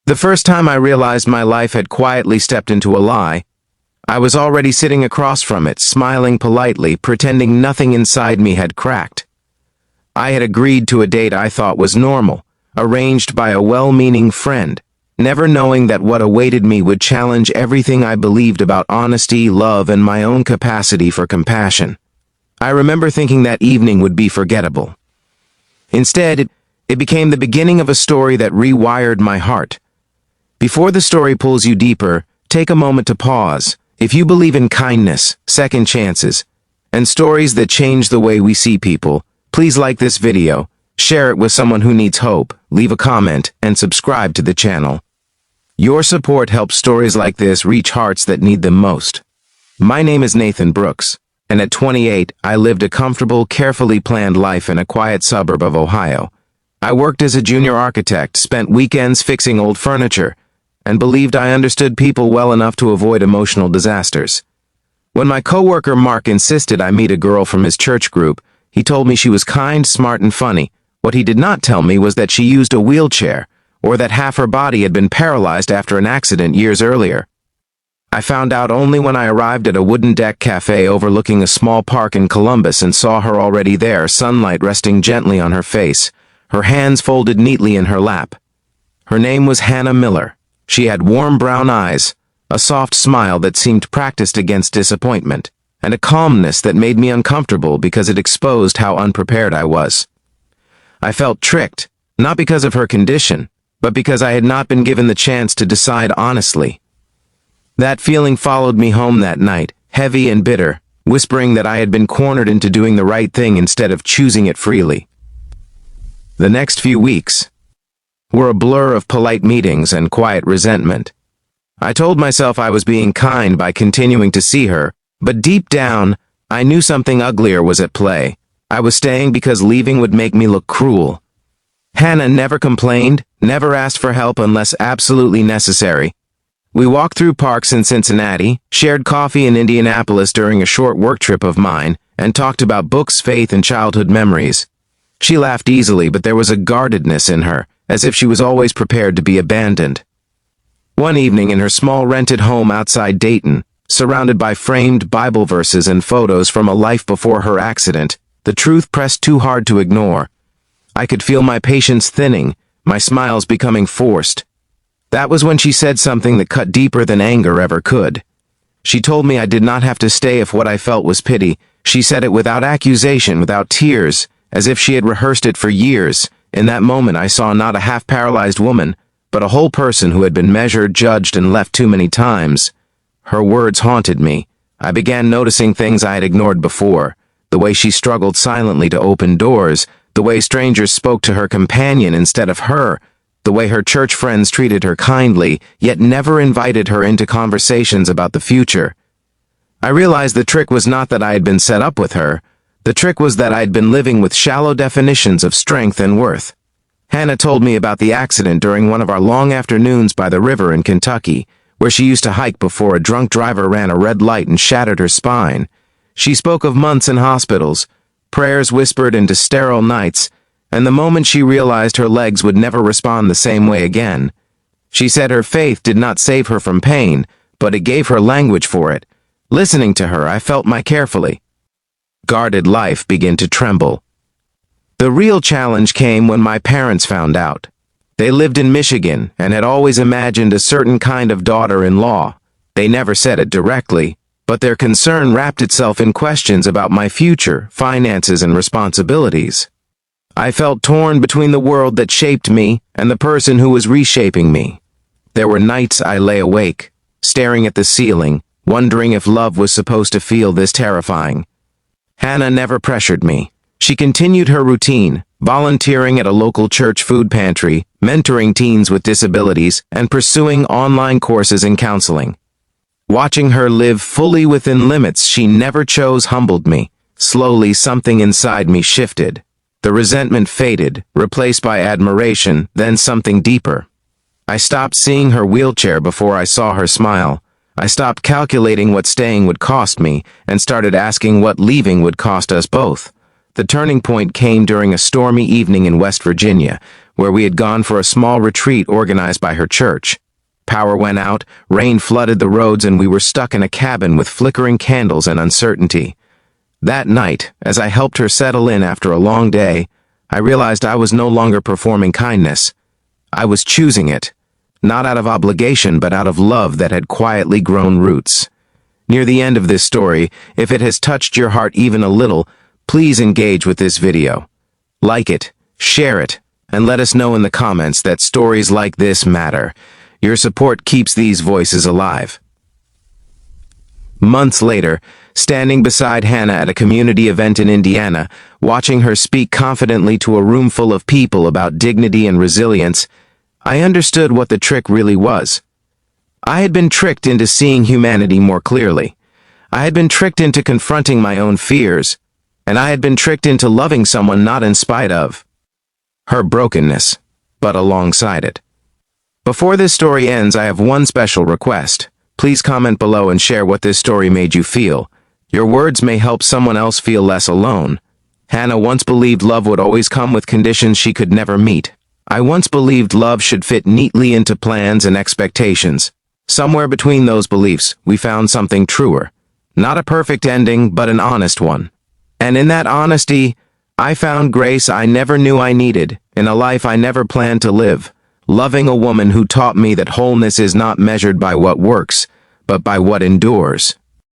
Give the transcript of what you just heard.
The first time I realized my life had quietly stepped into a lie, I was already sitting across from it, smiling politely, pretending nothing inside me had cracked. I had agreed to a date I thought was normal, arranged by a well-meaning friend, never knowing that what awaited me would challenge everything I believed about honesty, love, and my own capacity for compassion. I remember thinking that evening would be forgettable. Instead, it became the beginning of a story that rewired my heart. Before the story pulls you deeper, take a moment to pause. If you believe in kindness, second chances, and stories that change the way we see people, please like this video, share it with someone who needs hope, leave a comment, and subscribe to the channel. Your support helps stories like this reach hearts that need them most. My name is Nathan Brooks, and at 28, I lived a comfortable, carefully planned life in a quiet suburb of Ohio. I worked as a junior architect, spent weekends fixing old furniture, and believed I understood people well enough to avoid emotional disasters. When my coworker Mark insisted I meet a girl from his church group, he told me she was kind, smart, and funny. What he did not tell me was that she used a wheelchair, or that half her body had been paralyzed after an accident years earlier. I found out only when I arrived at a wooden deck cafe overlooking a small park in Columbus and saw her already there, sunlight resting gently on her face, her hands folded neatly in her lap. Her name was Hannah Miller. She had warm brown eyes, a soft smile that seemed practiced against disappointment, and a calmness that made me uncomfortable because it exposed how unprepared I was. I felt tricked, not because of her condition, but because I had not been given the chance to decide honestly. That feeling followed me home that night, heavy and bitter, whispering that I had been cornered into doing the right thing instead of choosing it freely. The next few weeks were a blur of polite meetings and quiet resentment. I told myself I was being kind by continuing to see her, but deep down, I knew something uglier was at play. I was staying because leaving would make me look cruel. Hannah never complained, never asked for help unless absolutely necessary. We walked through parks in Cincinnati, shared coffee in Indianapolis during a short work trip of mine, and talked about books, faith, and childhood memories. She laughed easily, but there was a guardedness in her, as if she was always prepared to be abandoned. One evening in her small rented home outside Dayton, surrounded by framed Bible verses and photos from a life before her accident, the truth pressed too hard to ignore. I could feel my patience thinning, my smiles becoming forced. That was when she said something that cut deeper than anger ever could. She told me I did not have to stay if what I felt was pity. She said it without accusation, without tears, as if she had rehearsed it for years. In that moment, I saw not a half-paralyzed woman, but a whole person who had been measured, judged, and left too many times. Her words haunted me. I began noticing things I had ignored before. The way she struggled silently to open doors, the way strangers spoke to her companion instead of her, the way her church friends treated her kindly, yet never invited her into conversations about the future. I realized the trick was not that I had been set up with her. The trick was that I had been living with shallow definitions of strength and worth. Hannah told me about the accident during one of our long afternoons by the river in Kentucky, where she used to hike before a drunk driver ran a red light and shattered her spine. She spoke of months in hospitals, prayers whispered into sterile nights, and the moment she realized her legs would never respond the same way again. She said her faith did not save her from pain, but it gave her language for it. Listening to her, I felt my carefully guarded life begin to tremble. The real challenge came when my parents found out. They lived in Michigan and had always imagined a certain kind of daughter-in-law. They never said it directly, but their concern wrapped itself in questions about my future, finances, and responsibilities. I felt torn between the world that shaped me and the person who was reshaping me. There were nights I lay awake, staring at the ceiling, wondering if love was supposed to feel this terrifying. Hannah never pressured me. She continued her routine, volunteering at a local church food pantry, mentoring teens with disabilities, and pursuing online courses in counseling. Watching her live fully within limits she never chose humbled me. Slowly, something inside me shifted. The resentment faded, replaced by admiration, then something deeper. I stopped seeing her wheelchair before I saw her smile. I stopped calculating what staying would cost me, and started asking what leaving would cost us both. The turning point came during a stormy evening in West Virginia, where we had gone for a small retreat organized by her church. Power went out, rain flooded the roads, and we were stuck in a cabin with flickering candles and uncertainty. That night, as I helped her settle in after a long day, I realized I was no longer performing kindness. I was choosing it, not out of obligation but out of love that had quietly grown roots. Near the end of this story, if it has touched your heart even a little, please engage with this video. Like it, share it, and let us know in the comments that stories like this matter. Your support keeps these voices alive. Months later, standing beside Hannah at a community event in Indiana, watching her speak confidently to a room full of people about dignity and resilience, I understood what the trick really was. I had been tricked into seeing humanity more clearly. I had been tricked into confronting my own fears, and I had been tricked into loving someone not in spite of her brokenness, but alongside it. Before this story ends, I have one special request. Please comment below and share what this story made you feel. Your words may help someone else feel less alone. Hannah once believed love would always come with conditions she could never meet. I once believed love should fit neatly into plans and expectations. Somewhere between those beliefs, we found something truer. Not a perfect ending, but an honest one. And in that honesty, I found grace I never knew I needed, in a life I never planned to live. Loving a woman who taught me that wholeness is not measured by what works, but by what endures.